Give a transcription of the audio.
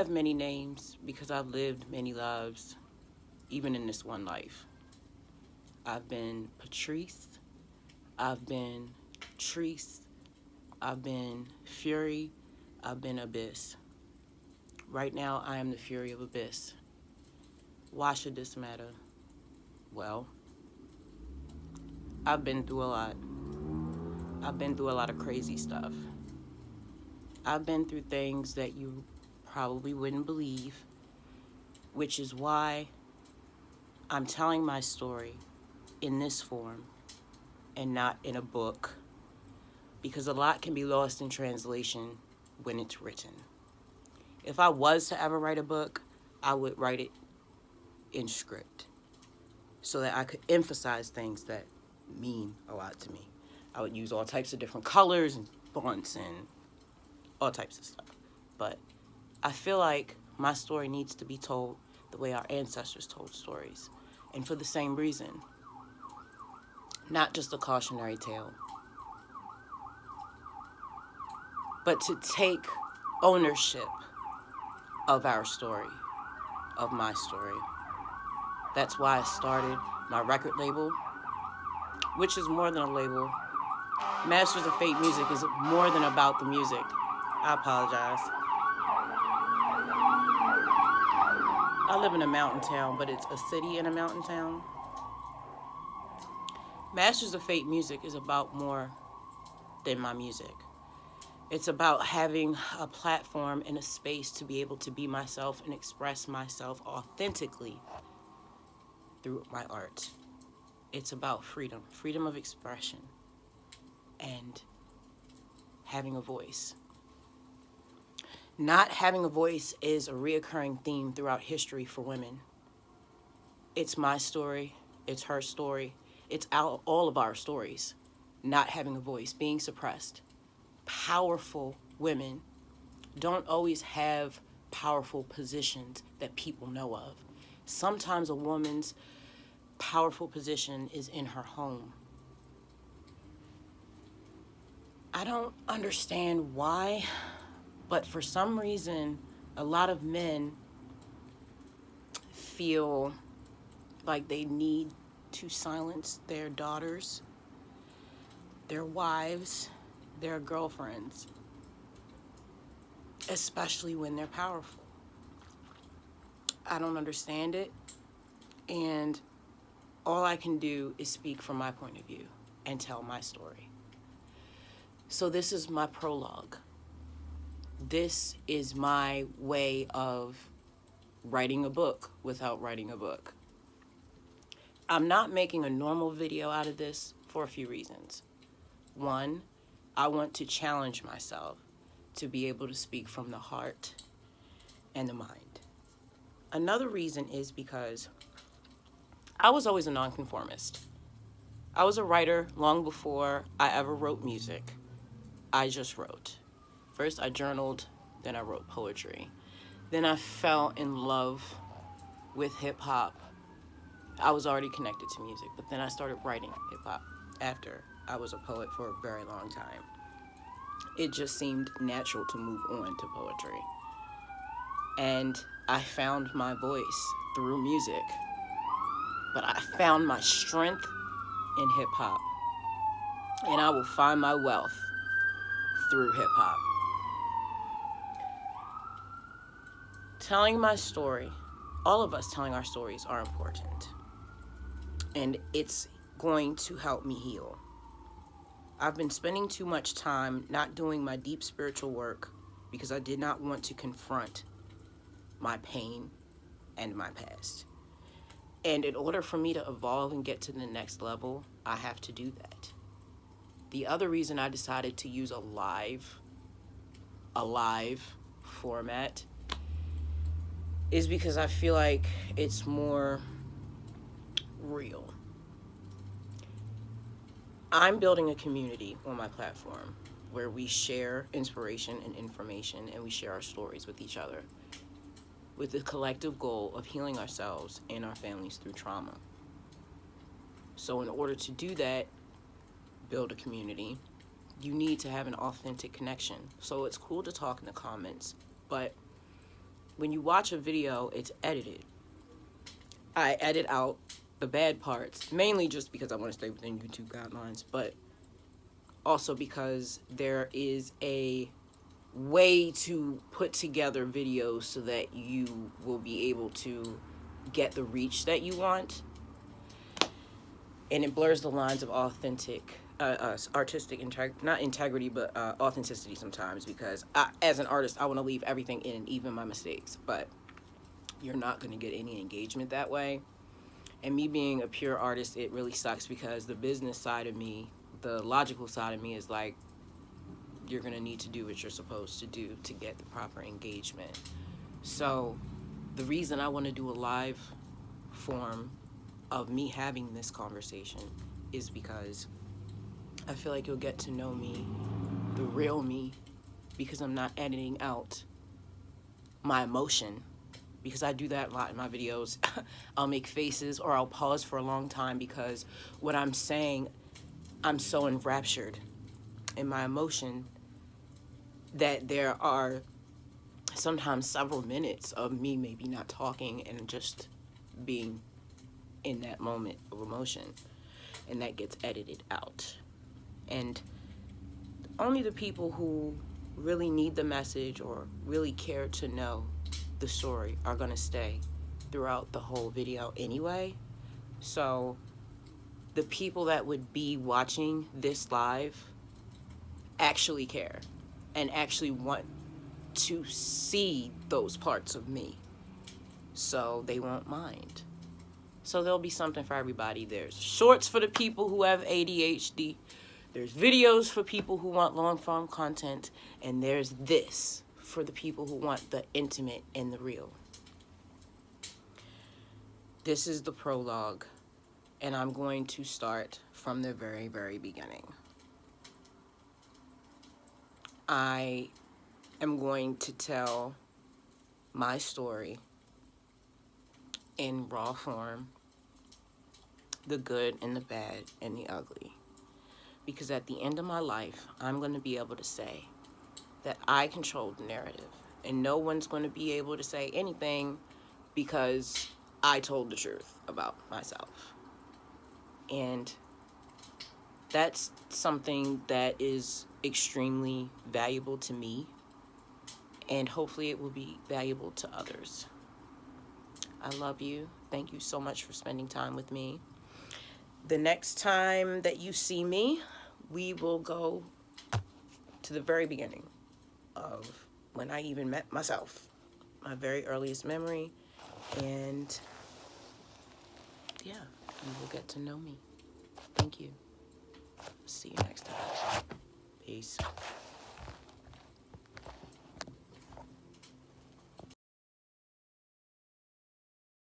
have many names because I've lived many lives, even in this one life. I've been Patrice, I've been Treese, I've been Fury, I've been Abyss. Right now, I am the Fury of Abyss. Why should this matter? Well, I've been through a lot. I've been through a lot of crazy stuff. I've been through things that you probably wouldn't believe, which is why I'm telling my story in this form and not in a book, because a lot can be lost in translation when it's written. If I was to ever write a book, I would write it in script so that I could emphasize things that mean a lot to me. I would use all types of different colors and fonts and all types of stuff. But I feel like my story needs to be told the way our ancestors told stories. And for the same reason. Not just a cautionary tale. But to take ownership of our story, of my story. That's why I started my record label, which is more than a label. Masters of Fate Music is more than about the music. I apologize. I live in a mountain town, but it's a city in a mountain town. Masters of Fate Music is about more than my music. It's about having a platform and a space to be able to be myself and express myself authentically through my art. It's about freedom of expression, and having a voice. Not having a voice is a reoccurring theme throughout history for women. It's my story, it's her story, it's all of our stories. Not having a voice, being suppressed. Powerful women don't always have powerful positions that people know of. Sometimes a woman's powerful position is in her home. I don't understand why, but for some reason, a lot of men feel like they need to silence their daughters, their wives, their girlfriends, especially when they're powerful. I don't understand it, and all I can do is speak from my point of view and tell my story. So this is my prologue. This is my way of writing a book without writing a book. I'm not making a normal video out of this for a few reasons. One, I want to challenge myself to be able to speak from the heart and the mind. Another reason is because I was always a nonconformist. I was a writer long before I ever wrote music. I just wrote. First I journaled, then I wrote poetry. Then I fell in love with hip hop. I was already connected to music, but then I started writing hip hop after I was a poet for a very long time. It just seemed natural to move on to poetry. And I found my voice through music. But I found my strength in hip hop. And I will find my wealth through hip hop. Telling my story, all of us telling our stories are important. And it's going to help me heal. I've been spending too much time not doing my deep spiritual work because I did not want to confront my pain and my past. And in order for me to evolve and get to the next level, I have to do that. The other reason I decided to use a live format is because I feel like it's more real. I'm building a community on my platform where we share inspiration and information, and we share our stories with each other with the collective goal of healing ourselves and our families through trauma. So in order to do that, build a community, you need to have an authentic connection. So it's cool to talk in the comments, but when you watch a video, it's edited. I edit out the bad parts, mainly just because I want to stay within YouTube guidelines, but also because there is a way to put together videos so that you will be able to get the reach that you want. And it blurs the lines of artistic not integrity, but authenticity sometimes, because as an artist, I want to leave everything in, even my mistakes, but you're not going to get any engagement that way. And me being a pure artist, it really sucks, because the business side of me, the logical side of me is like, you're going to need to do what you're supposed to do to get the proper engagement. So the reason I want to do a live form of me having this conversation is because I feel like you'll get to know me, the real me, because I'm not editing out my emotion, because I do that a lot in my videos. I'll make faces, or I'll pause for a long time, because what I'm saying, I'm so enraptured in my emotion that there are sometimes several minutes of me maybe not talking and just being in that moment of emotion, and that gets edited out. And only the people who really need the message or really care to know the story are going to stay throughout the whole video anyway. So the people that would be watching this live actually care and actually want to see those parts of me, so they won't mind. So there'll be something for everybody. There's shorts for the people who have ADHD. There's videos for people who want long-form content. And there's this for the people who want the intimate and the real. This is the prologue, and I'm going to start from the very, very beginning. I am going to tell my story in raw form, the good and the bad and the ugly. Because at the end of my life, I'm going to be able to say that I controlled the narrative, and no one's going to be able to say anything, because I told the truth about myself. And that's something that is extremely valuable to me, and hopefully it will be valuable to others. I love you. Thank you so much for spending time with me. The next time that you see me, we will go to the very beginning of when I even met myself, my very earliest memory, and yeah, you will get to know me. Thank you. See you next time. Peace.